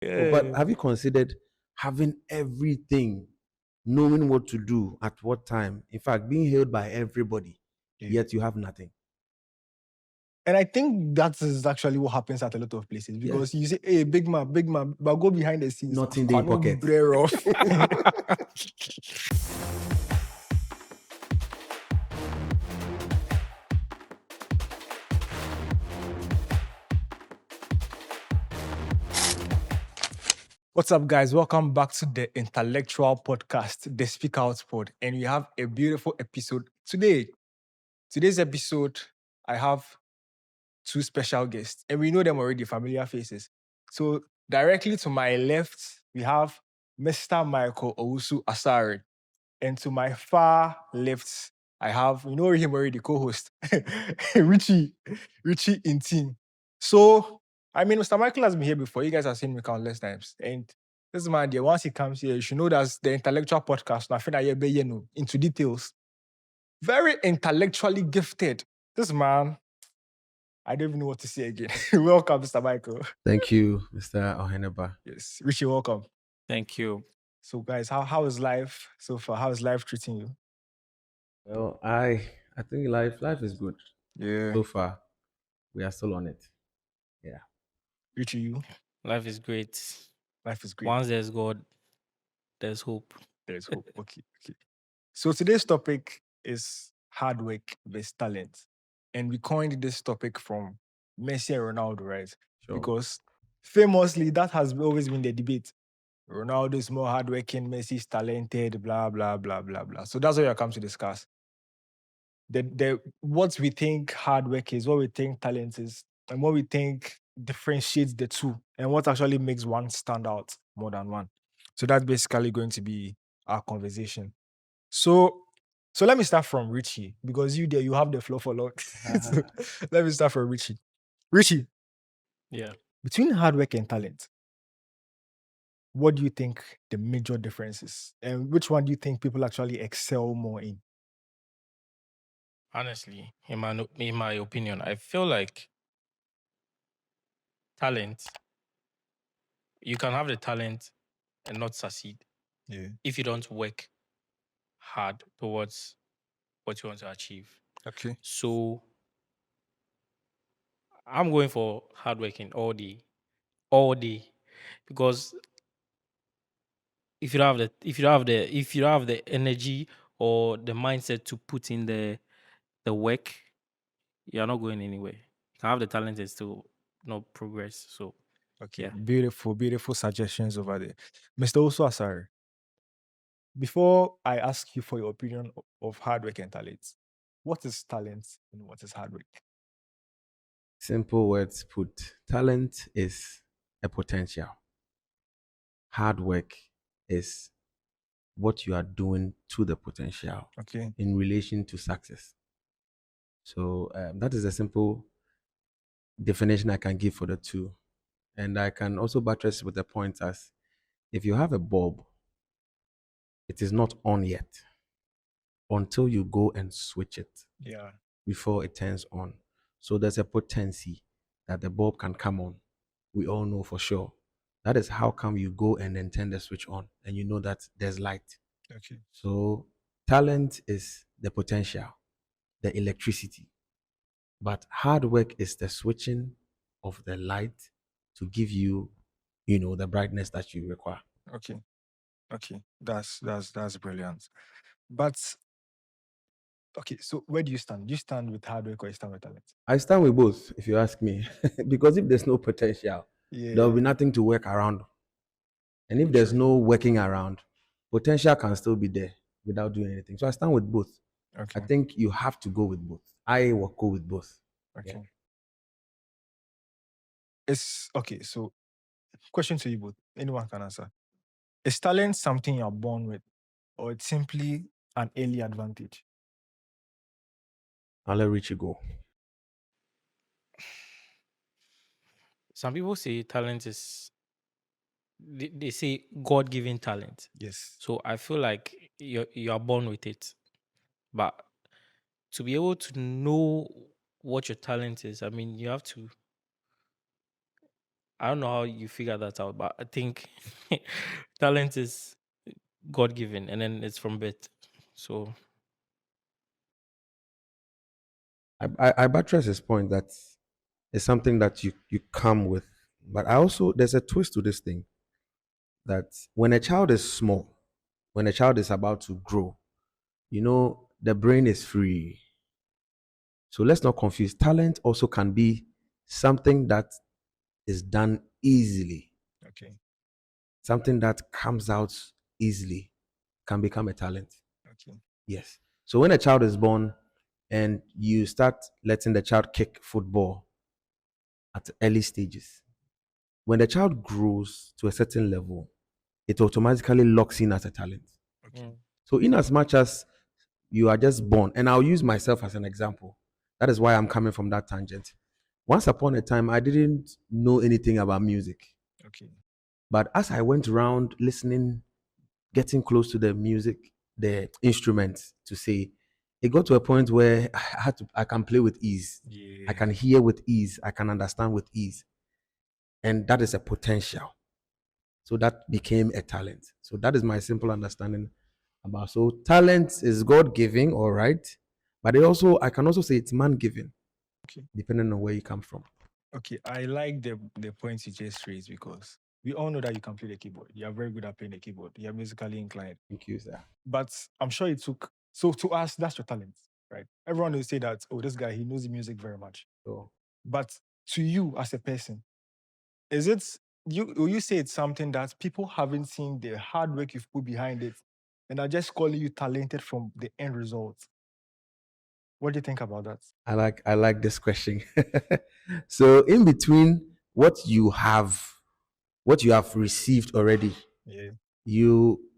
But have you considered having everything, knowing what to do at what time? In fact, being hailed by everybody, yet you have nothing. And I think that is actually what happens at a lot of places because you say, hey, big man, but go behind the scenes. Nothing in pocket. Blare off. What's up, guys? Welcome back to the intellectual podcast, the Speakout Pod. And we have a beautiful episode today. Today's episode, I have two special guests, and we know them already, familiar faces. So directly to my left, we have Mr. Michael Owusu Asari. And to my far left, I have, you know him already, co-host, Richie Intin. So, I mean, Mr. Michael has been here before. You guys have seen me countless times. And this man there, once he comes here, you should know that's the intellectual podcast. Into details. Very intellectually gifted. This man, I don't even know what to say again. Welcome, Mr. Michael. Thank you, Mr. Oheneba. Yes, Richie, welcome. Thank you. So, guys, how is life so far? How is life treating you? Well, I think life is good. Yeah. So far, we are still on it. Yeah. Richie, you? Life is great. Life is great. Once there's God, there's hope. There's hope. Okay. So today's topic is hard work versus talent. And we coined this topic from Messi and Ronaldo, right? Sure. Because famously, that has always been the debate. Ronaldo is more hardworking, Messi is talented, blah, blah, blah, blah, blah. So that's what we are come to discuss. What we think hard work is, what we think talent is, and what we think differentiates the two, and what actually makes one stand out more than one. So that's basically going to be our conversation. So let me start from Richie, because you have the floor for long. So let me start from Richie. Richie, Yeah. between hard work and talent, what do you think the major difference is? And which one do you think people actually excel more in? Honestly, in my opinion, I feel like talent, you can have the talent and not succeed if you don't work hard towards what you want to achieve. Okay. So I'm going for hard working all day. Because if you don't have the energy or the mindset to put in the work, you're not going anywhere. You can have the talent and still not progress. So Okay. yeah. Beautiful suggestions over there. Mr. Osu Asari, before I ask you for your opinion of hard work and talent, what is talent and what is hard work? Simple words put, talent is a potential. Hard work is what you are doing to the potential Okay. in relation to success. So that is a simple definition I can give for the two. And I can also buttress with the point as if you have a bulb, it is not on yet until you go and switch it before it turns on. So there's a potency that the bulb can come on. We all know for sure. That is how come you go and then turn the switch on and you know that there's light. Okay. So talent is the potential, the electricity. But hard work is the switching of the light to give you, the brightness that you require. Okay. That's brilliant. But okay, so where do you stand? Do you stand with hard work or you stand with talent? I stand with both, if you ask me. Because if there's no potential, there will be nothing to work around. And if there's no working around, potential can still be there without doing anything. So I stand with both. Okay. I think you have to go with both. I will go with both. Okay. Yeah. It's okay. So, question to you both. Anyone can answer. Is talent something you're born with, or it's simply an early advantage? I'll let Richie go. Some people say talent is they say God-given talent. Yes. So I feel like you are born with it. But to be able to know what your talent is, I mean, you have to I don't know how you figure that out, but I think talent is God given, and then it's from birth. So I buttress his point that it's something that you come with. But I also there's a twist to this thing that when a child is small, when a child is about to grow, the brain is free. So let's not confuse. Talent also can be something that is done easily, Okay. something that comes out easily can become a talent. Okay. Yes. So when a child is born and you start letting the child kick football at early stages, when the child grows to a certain level, it automatically locks in as a talent. Okay. mm, So, in as much as you are just born, and I'll use myself as an example, that is why I'm coming from that tangent. Once upon a time, I didn't know anything about music. Okay. But as I went around listening, getting close to the music, the instruments to say, it got to a point where I can play with ease. I Yeah. can hear with ease. I can understand with ease. And that is a potential. So that became a talent. So that is my simple understanding about. So talent is God giving, all right. But I can also say it's man given, Okay. depending on where you come from. Okay. I like the points you just raised because we all know that you can play the keyboard. You are very good at playing the keyboard. You are musically inclined. Thank you, sir. But I'm sure it took so to us, that's your talent, right? Everyone will say that, oh, this guy, he knows the music very much. So But to you as a person, is it will you say it's something that people haven't seen the hard work you've put behind it and are just calling you talented from the end result? What do you think about that? I like this question. So in between what you have received already, Yeah.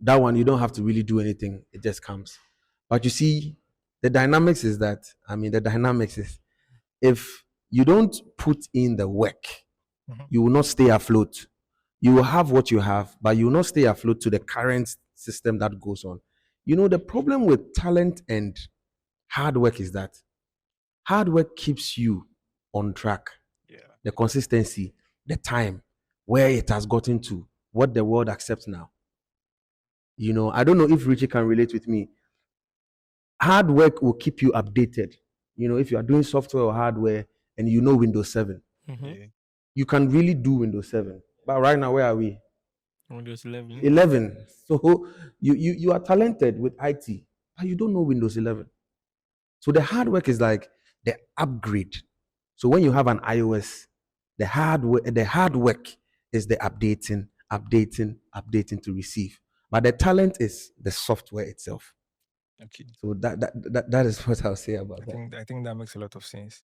that one you don't have to really do anything. It just comes. But you see, the dynamics is if you don't put in the work, Mhm. you will not stay afloat. You will have what you have, but you will not stay afloat to the current system that goes on. The problem with talent and hard work is that hard work keeps you on track. Yeah. The consistency, the time, where it has gotten to, what the world accepts now. I don't know if Richie can relate with me. Hard work will keep you updated. If you are doing software or hardware and you know Windows 7, mhm. Yeah. you can really do Windows 7. But right now, where are we? Windows 11. 11. So you are talented with IT, but you don't know Windows 11. So the hard work is like the upgrade. So when you have an iOS, the hard work is the updating, updating, updating to receive. But the talent is the software itself. Okay. So that is what I'll say about that. I think that makes a lot of sense.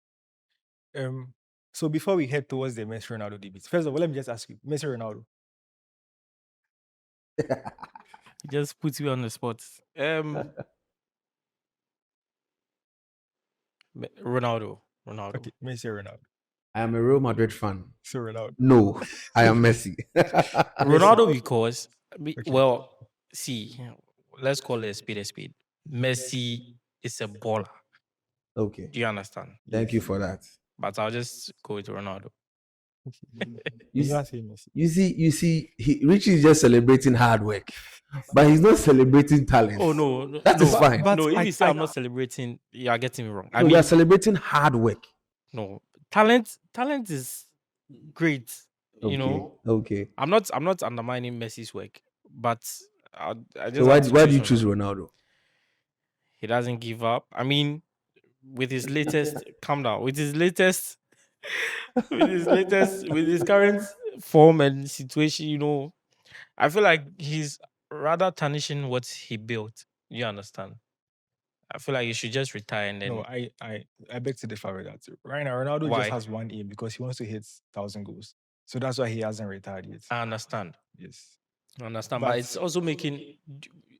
So before we head towards the Messi Ronaldo debate, first of all, let me just ask you, Messi Ronaldo. It just puts you on the spot. Ronaldo. Ronaldo. Okay, Messi Ronaldo. I am a Real Madrid fan. So Ronaldo. No, I am Messi. Ronaldo because Okay. well, see, let's call it a speed a speed. Messi is a baller. Okay. Do you understand? Thank you Yes. for that. But I'll just go with Ronaldo. Okay. You, You s- are saying Messi. Richie is just celebrating hard work, but he's not celebrating talent. Oh no, no, That is no, fine. But no. If I, you say I'm not celebrating, you are getting me wrong. I No, you are mean, celebrating hard work. no, talent is great. You Okay, know, okay. I'm not undermining Messi's work, but I So just why have to why do choose you choose Ronaldo. Ronaldo? He doesn't give up. I mean, with his latest, calm down. With his latest, with his current form and situation, I feel like he's rather tarnishing what he built. You understand? I feel like he should just retire and no, then I beg to differ with that. Right now, Ronaldo just why? has one aim because he wants to hit 1,000 goals. So that's why he hasn't retired yet. I understand. Yes. I understand. But But it's also making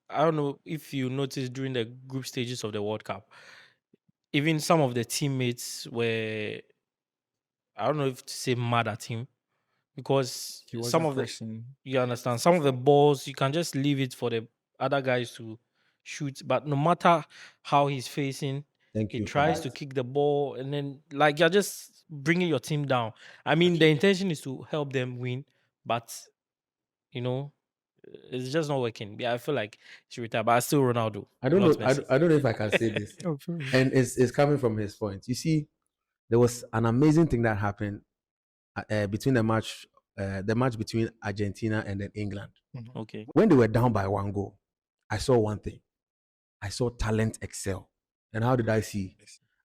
I don't know if you noticed during the group stages of the World Cup, even some of the teammates were I don't know if to say mad at him because he some wasn't of the pressing. you understand some of the balls you can just leave it for the other guys to shoot, but no matter how he's facing, Thank he you for tries that. to kick the ball, and then like you're just bringing your team down. I mean, the intention is to help them win, but you know, it's just not working. Yeah, I feel like he should retire, but I still Ronaldo, I don't not know. Messi. I don't know if I can say this, Oh, sorry. and it's coming from his point. You see, there was an amazing thing that happened between the match between Argentina and then England. Okay. When they were down by 1 goal, I saw one thing. I saw talent excel. And how did I see?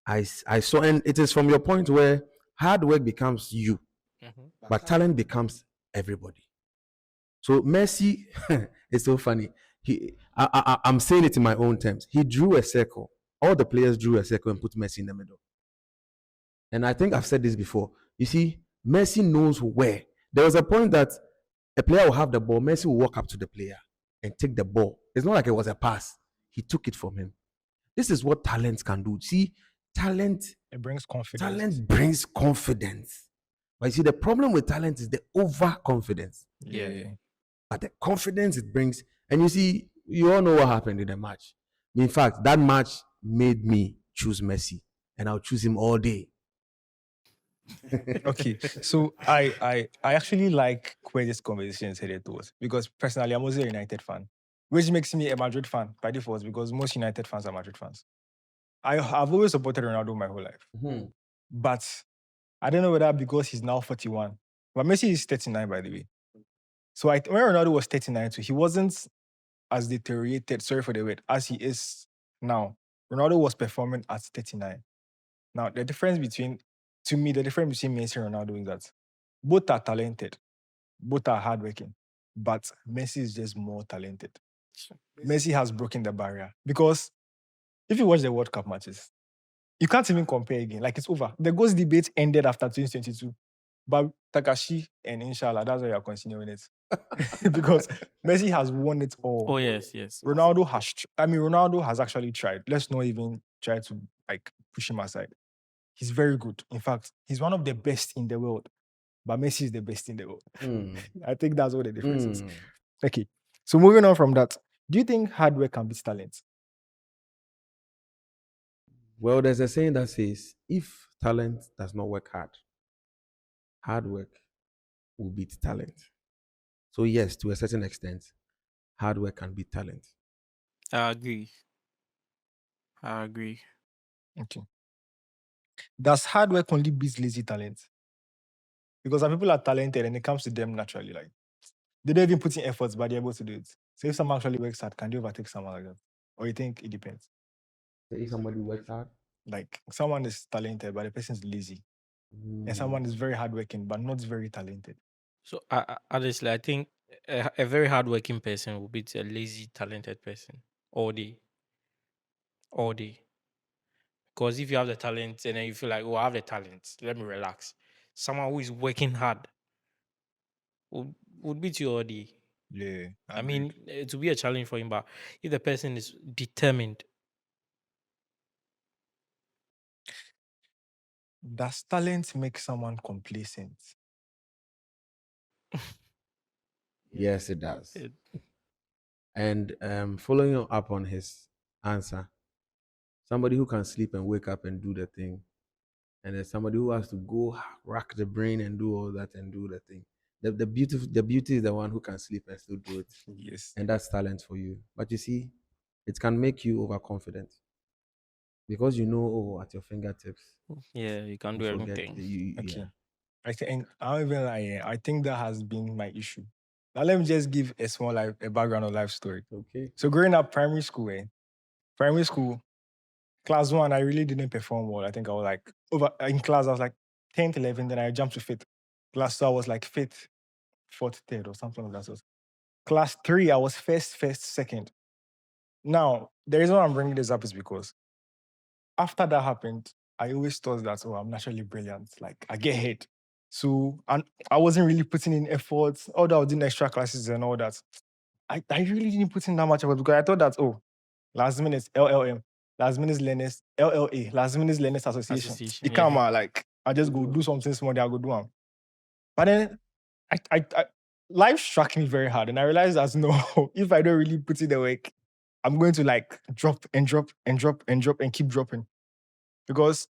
I saw, and it is from your point where hard work becomes you, Mhm. but talent becomes everybody. So Messi, it's so funny. I'm saying it in my own terms. He drew a circle. All the players drew a circle and put Messi in the middle. And I think I've said this before. You see, Messi knows where. There was a point that a player will have the ball. Messi will walk up to the player and take the ball. It's not like it was a pass. He took it from him. This is what talent can do. See, talent It brings confidence. talent brings confidence. But you see, the problem with talent is the overconfidence. Yeah. But the confidence it brings, and you see, you all know what happened in the match. In fact, that match made me choose Messi, and I'll choose him all day. Okay, so I actually like where this conversation is headed towards, because personally I'm also a United fan, which makes me a Madrid fan by default, because most United fans are Madrid fans. I've always supported Ronaldo my whole life, Mhm. but I don't know whether because he's now 41, but Messi is 39 by the way. So when Ronaldo was 39 too, he wasn't as deteriorated, sorry for the word, as he is now. Ronaldo was performing at 39. Now, the difference between Messi and Ronaldo is that both are talented, both are hardworking, but Messi is just more talented. Messi has broken the barrier, because if you watch the World Cup matches, you can't even compare again. Like, it's over. The GOATs debate ended after 2022. But Takashi and Inshallah, that's why you're continuing it. Because Messi has won it all. Oh yes, yes. Ronaldo has actually tried. Let's not even try to like push him aside. He's very good. In fact, he's one of the best in the world. But Messi is the best in the world. I think that's what the difference is. Okay. So moving on from that, do you think hard work can beat talent? Well, there's a saying that says, if talent does not work hard work will beat talent. So, yes, to a certain extent, hard work can beat talent. I agree. I agree. Okay. Does hard work only beat lazy talent? Because some people are talented and it comes to them naturally. Like, they don't even put in efforts, but they're able to do it. So if someone actually works hard, can they overtake someone like that? Or you think it depends? So if somebody works hard, Like, someone is talented, but the person is lazy. And someone is very hardworking, but not very talented. So honestly, I think a very hardworking person will beat a lazy, talented person all day. All day. Because if you have the talent and then you feel like, oh, I have the talent, let me relax. Someone who is working hard would beat you all day. Yeah. I mean, it will be a challenge for him, but if the person is determined, Does talent make someone complacent? yes, it does. it, And following up on his answer, somebody who can sleep and wake up and do the thing, and then somebody who has to go rack the brain and do all that and do the thing. The beauty is the one who can sleep and still do it, Yes. and that's talent for you. But you see, it can make you overconfident because you know, oh, at your fingertips, yeah, you can you do forget. Okay. Yeah. I don't even lie, I think that has been my issue. Now let me just give a small a background of life story. Okay. So growing up primary school, class one, I really didn't perform well. I think I was like in class, I was like 10th, 11th, then I jumped to 5th. Class two, I was like 5th, 4th, 3rd, or something like that. So class three, I was first, second. Now, the reason why I'm bringing this up is because after that happened, I always thought that, oh, I'm naturally brilliant. Like, I get hate. So, and I wasn't really putting in efforts, although I was doing extra classes and all that. I really didn't put in that much effort, because I thought that, oh, last minute LLM, last minute learners, LLA, last minute learners association. association. It come out like, I just go do something small, then I go do them. But then life struck me very hard, and I realized that no, if I don't really put in the work, I'm going to like drop and drop and drop and drop and keep dropping. Because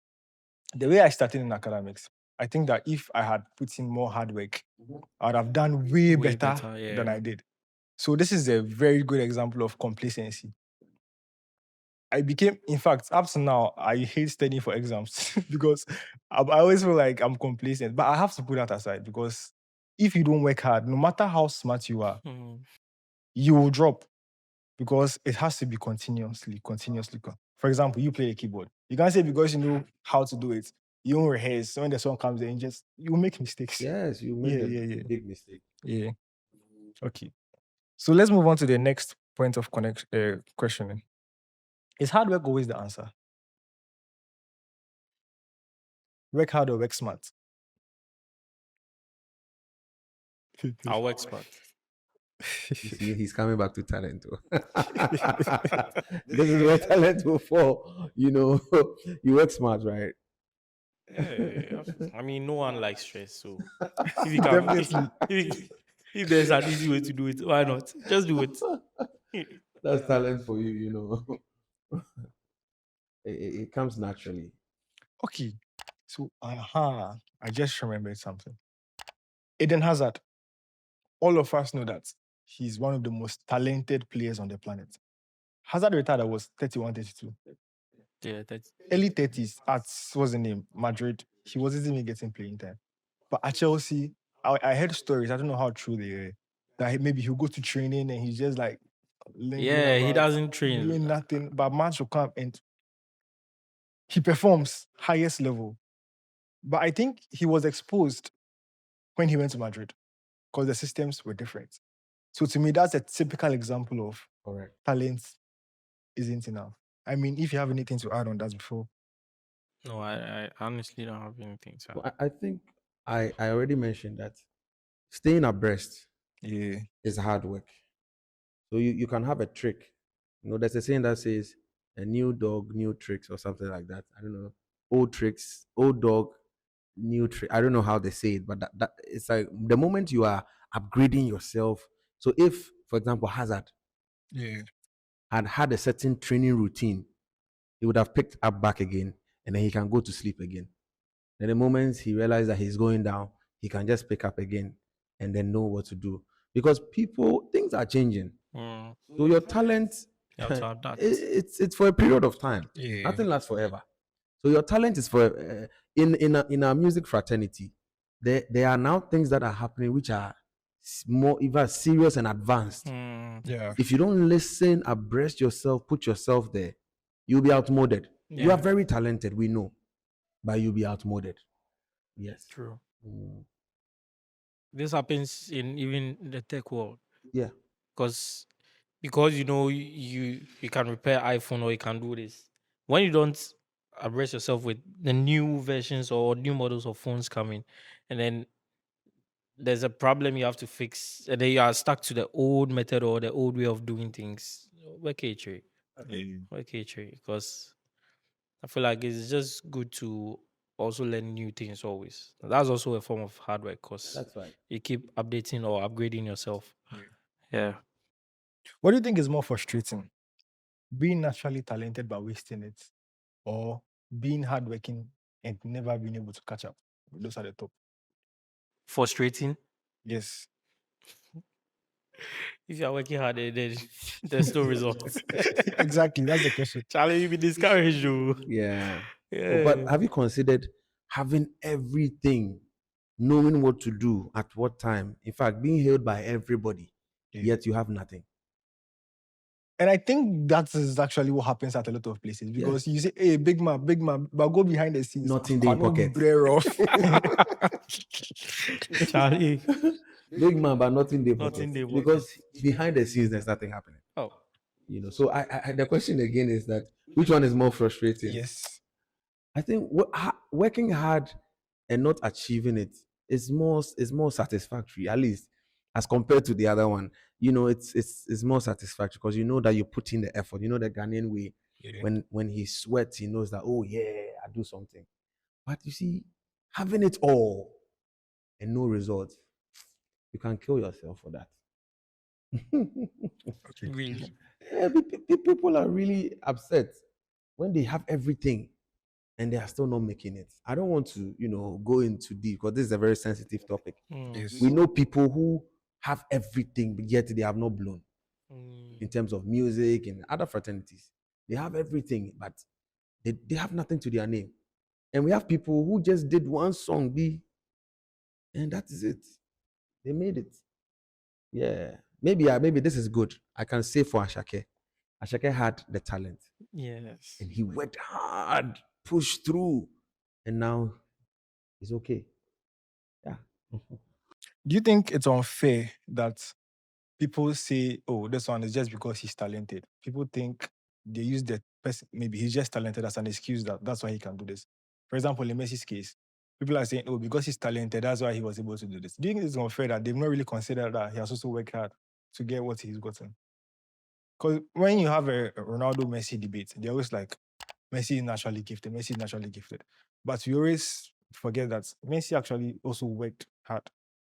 the way I started in academics, I think that if I had put in more hard work, I would have done way Way better better, than yeah. I did. So this is a very good example of complacency. I became, in fact, up to now, I hate studying for exams because I always feel like I'm complacent. But I have to put that aside because if you don't work hard, no matter how smart you are, Hmm. you will drop because it has to be continuously. For example, you play the keyboard. You can't say because you know how to do it, you won't rehearse. When the song comes in, you make mistakes. Yes, you make Yeah, a yeah, yeah, big mistake. yeah. Okay. So let's move on to the next point of questioning. Is hard work always the answer? Work hard or work smart? I'll expert. You see, he's coming back to talent. This is where talent will fall. You know, you work smart, right? Yeah, I mean, no one likes stress, so if you can, Definitely. if there's an easy way to do it, why not? Just do it. That's talent for you. You know, it comes naturally. Okay. So, I just remembered something. Eden Hazard. All of us know that he's one of the most talented players on the planet. Hazard retired I was 31, 32. Yeah, that's Early 30s at, what's the name? Madrid. He wasn't even getting playing time. But at Chelsea, I heard stories, I don't know how true they are, that maybe he'll go to training and he's just like lingering yeah. He about, doesn't train. doing nothing. But match will come and he performs highest level. But I think he was exposed when he went to Madrid because the systems were different. So to me, that's a typical example of Correct. talent isn't enough. I mean, if you have anything to add on that before. No, I honestly don't have anything to Well, add. I think I already mentioned that staying abreast Yeah. is hard work. So you can have a trick. You know, there's a saying that says a new dog, new tricks, or something like that. I don't know. Old tricks, old dog, new trick. I don't know how they say it, but that it's like the moment you are upgrading yourself. So if, for example, Hazard Yeah. had had a certain training routine, he would have picked up back again, and then he can go to sleep again. Then the moment he realizes that he's going down, he can just pick up again and then know what to do. Because people, things are changing. Mm, So your talent, you have to adapt. it's for a period of time. Yeah. Nothing lasts forever. So your talent is for in our music fraternity. There are now things that are happening which are more even serious and advanced. Mm, Yeah. If you don't listen, abreast yourself, put yourself there, you'll be outmoded. You are yeah, very talented, we know, but you'll be outmoded. Yes. true. Mm. This happens in even the tech world Yeah. because you know you can repair iPhone or you can do this. When you don't abreast yourself with the new versions or new models of phones coming, and then there's a problem you have to fix, and then you are stuck to the old method or the old way of doing things. Work HA, Yeah. work HA, because I feel like it's just good to also learn new things always. That's also a form of hard work because That's right. you keep updating or upgrading yourself. Yeah. What do you think is more frustrating? Being naturally talented but wasting it, or being hardworking and never being able to catch up? Those are the top. Frustrating. Yes. If you are working hard, then there's no results. Exactly. That's the question. Charlie, you be discouraged, though. Yeah. Oh, but Yeah. have you considered having everything, knowing what to do at what time? In fact, being hailed by everybody, Yeah. yet you have nothing. And I think that is actually what happens at a lot of places because Yes. you say, hey, big man, but go behind the scenes. Nothing I in know pocket. blare off. Charlie, Big man, but nothing in pocket. nothing they pocket. Because behind the scenes, there's nothing happening. Oh, You know. So the question again is that which one is more frustrating? Yes. I think working hard and not achieving it is more satisfactory, at least as compared to the other one. You know, it's more satisfactory because you know that you put in the effort. You know the Ghanaian way. Yeah. When he sweats, he knows that, oh yeah, I do something. But you see, having it all and no results, you can kill yourself for that. Okay. really? Yeah, people are really upset when they have everything and they are still not making it. I don't want to, go into deep because this is a very sensitive topic. We Yes. know people who have everything, but yet they have not blown in Mm. terms of music and other fraternities. They have everything, but they have nothing to their name. And we have people who just did one song, and that is it. They made it. Yeah. Maybe this is good. I can say for Ashake. Ashake had the talent Yes. and he worked hard, pushed through, and now he's okay. Yeah. Do you think it's unfair that people say, "Oh, this one is just because he's talented"? People think they use the person, maybe he's just talented as an excuse that that's why he can do this. For example, in Messi's case, people are saying, "Oh, because he's talented, that's why he was able to do this." Do you think it's unfair that they've not really considered that he has also worked hard to get what he's gotten? Because when you have a Ronaldo Messi debate, they're always like, Messi is naturally gifted, Messi is naturally gifted. But we always forget that Messi actually also worked hard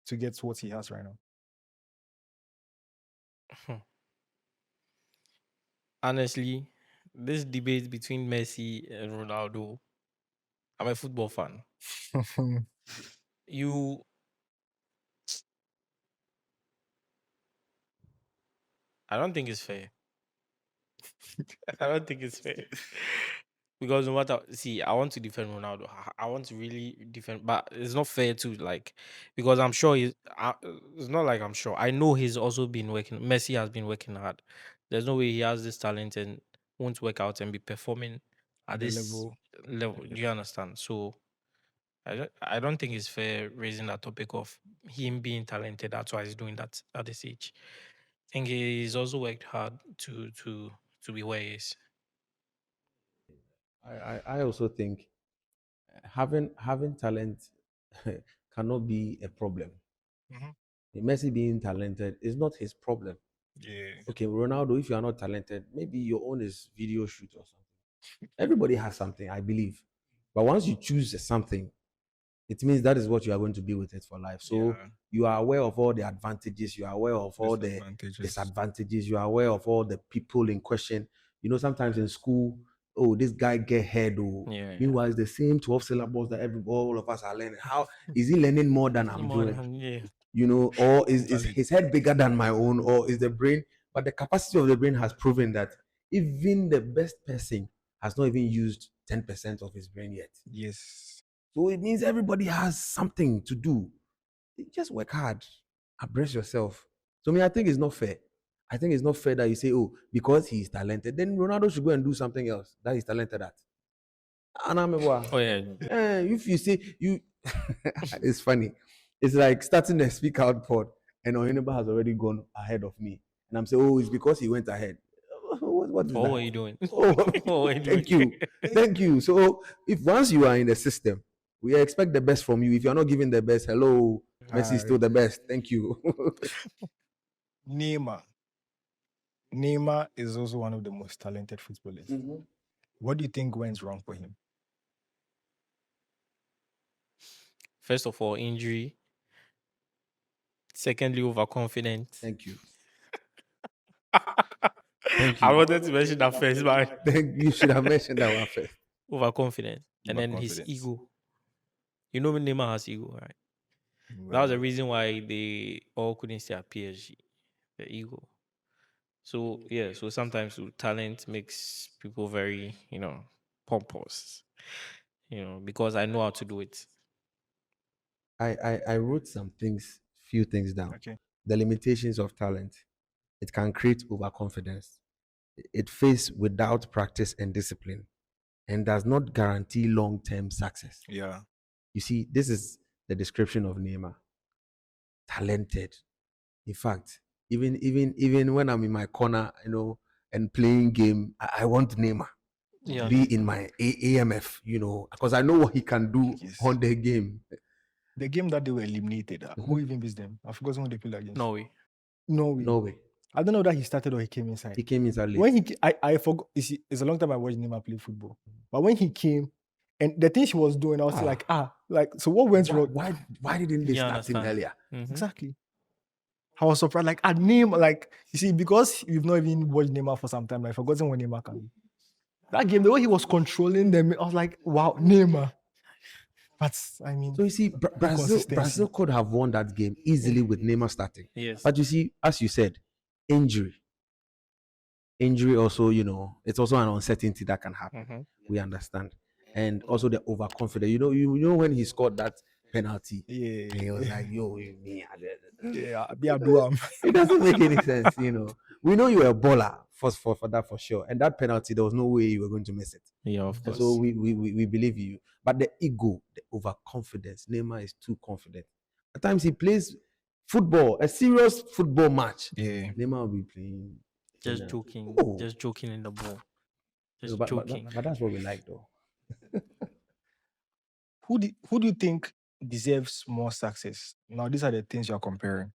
to get what he has right now. Honestly, this debate between Messi and Ronaldo, I'm a football fan. You, I don't think it's fair. I don't think it's fair. Because no matter, see, I want to defend Ronaldo. I want to really defend, but it's not fair to like, because I'm sure it's not like I'm sure. I know he's also been working. Messi has been working hard. There's no way he has this talent and won't work out and be performing at At the this level. level. Do you understand? So I don't think it's fair raising that topic of him being talented. That's why he's doing that at this age. I think he's also worked hard to be where he is. I also think having talent cannot be a problem. Mhm. Messi being talented is not his problem. Yeah. Okay, Ronaldo, if you are not talented, maybe your own is video shoot or something. Everybody has something, I believe. But once you choose something, it means that is what you are going to be with it for life. So Yeah. you are aware of all the advantages, you are aware of all the Disadvantages. disadvantages, you are aware of all the people in question. Sometimes in school, oh, this guy get head. Oh, Yeah, yeah. meanwhile, it's the same 12 syllables that all of us are learning. How is he learning more than I'm More doing? than yeah. Or is Valid. his head bigger than my own, or is the brain? But the capacity of the brain has proven that even the best person has not even used 10% of his brain yet. Yes. So it means everybody has something to do. Just work hard, embrace yourself. So I think it's not fair. I think it's not fair that you say, oh, because he's talented, then Ronaldo should go and do something else that he's talented at. And I'm Oh yeah. if you say you, it's funny. It's like starting a Speakout Pod, and Oyinba has already gone ahead of me, and I'm saying, oh, it's because he went ahead. What is What were that? you doing? Oh, What were you doing? thank you, thank you. So if once you are in the system, we expect the best from you. If you're not giving the best, hello, Messi is Hi. still the best. Thank you. Neymar. Neymar is also one of the most talented footballers. What do you think went wrong for him? First of all, injury. Secondly, overconfidence. Thank you. Thank I you. wanted to mention that first, but You should have mentioned that one first. overconfidence. And then his Overconfidence. ego. You know Neymar has ego, right? That was the Well, reason why they all couldn't stay at PSG. The ego. So yeah, so sometimes talent makes people very, pompous. Because I know how to do it. I wrote some things, few things down. okay. The limitations of talent. It can create overconfidence. It fails without practice and discipline and does not guarantee long-term success. Yeah. You see, this is the description of Neymar. Talented. In fact, even when I'm in my corner, and playing game, I want Neymar to Yeah. be in my AMF, because I know what he can do Yes. on the game. The game that they were eliminated, who even beats them? I've forgotten who they played against. No way. Norway. No way. I don't know that he started or he came inside. He came inside late. When I forgot. It's a long time I watched Neymar play football, but when he came, and the things he was doing, I was like, so what went wrong? Why didn't they You start him understand? earlier? Mhm. Exactly. I was surprised. Like at Neymar, like you see, because you've not even watched Neymar for some time, like forgotten what Neymar can do. That game, the way he was controlling them, I was like, wow, Neymar. But I mean, So you see, Brazil inconsistency. could have won that game easily with Neymar starting. Yes. But you see, as you said, injury also, it's also an uncertainty that can happen. Mhm. We understand. And also the overconfidence. You know when he scored that penalty, and he was like, yo, me. Yeah, It doesn't make any sense. We know you're a baller for that for sure. And that penalty, there was no way you were going to miss it. Yeah, of And course. so we believe you. But the ego, the overconfidence, Neymar is too confident. At times he plays football, a serious football match. Yeah. Neymar will be playing. Just joking. Oh. Just joking in the ball. Just But joking. that's what we like, though. Who do you think deserves more success? Now, these are the things you're comparing.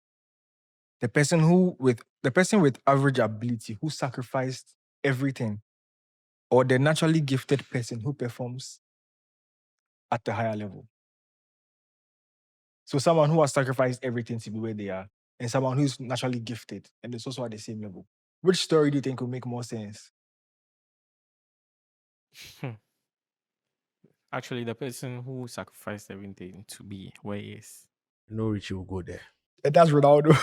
The person with average ability who sacrificed everything, or the naturally gifted person who performs at the higher level. So someone who has sacrificed everything to be where they are, and someone who's naturally gifted and is also at the same level. Which story do you think will make more sense? Actually, the person who sacrificed everything to be where he is. No Richie will go there. And that's Ronaldo.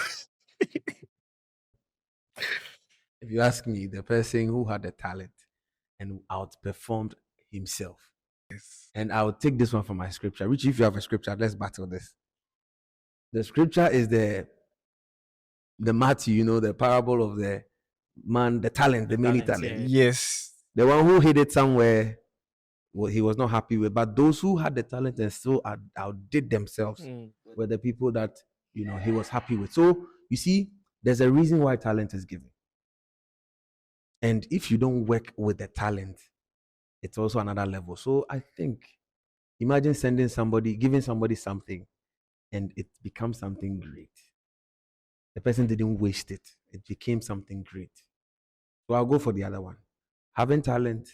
If you ask me, the person who had the talent and outperformed himself. Yes. And I'll take this one from my scripture. Richie, if you have a scripture, let's battle this. The scripture is the Matthew, the parable of the man, the talent, the many talent, talent. yeah. Yes. The one who hid it somewhere, he was not happy with. But those who had the talent and still outdid themselves were the people that he was happy with. So you see, there's a reason why talent is given. And if you don't work with the talent, it's also another level. So I think, imagine giving somebody something, and it becomes something great. The person didn't waste it. It became something great. So I'll go for the other one. Having talent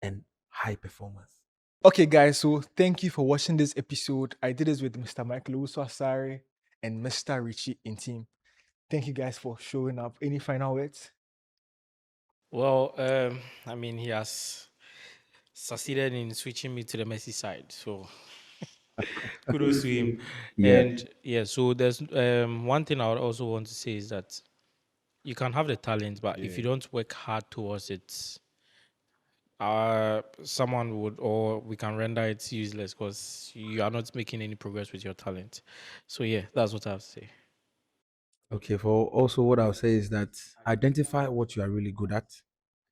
and high performance. Okay, guys, so thank you for watching this episode. I did this with Mr. Michael Asare and Mr. Richie in team. Thank you guys for showing up. Any final words? Well, I mean, he has succeeded in switching me to the Messi side. So kudos to him. Yeah. And yeah, so there's one thing I would also want to say is that you can have the talent, but if you don't work hard towards it, someone would, or we can render it useless because you are not making any progress with your talent. So yeah, that's what I have to say. Okay, for also what I'll say is that identify what you are really good at,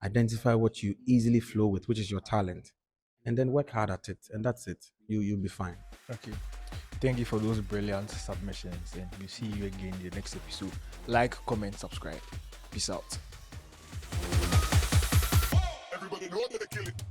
identify what you easily flow with, which is your talent, and then work hard at it. And that's it. You'll be fine. Okay. Thank you for those brilliant submissions, and we'll see you again in the next episode. Like, comment, subscribe. Peace out. Everybody know that they kill it.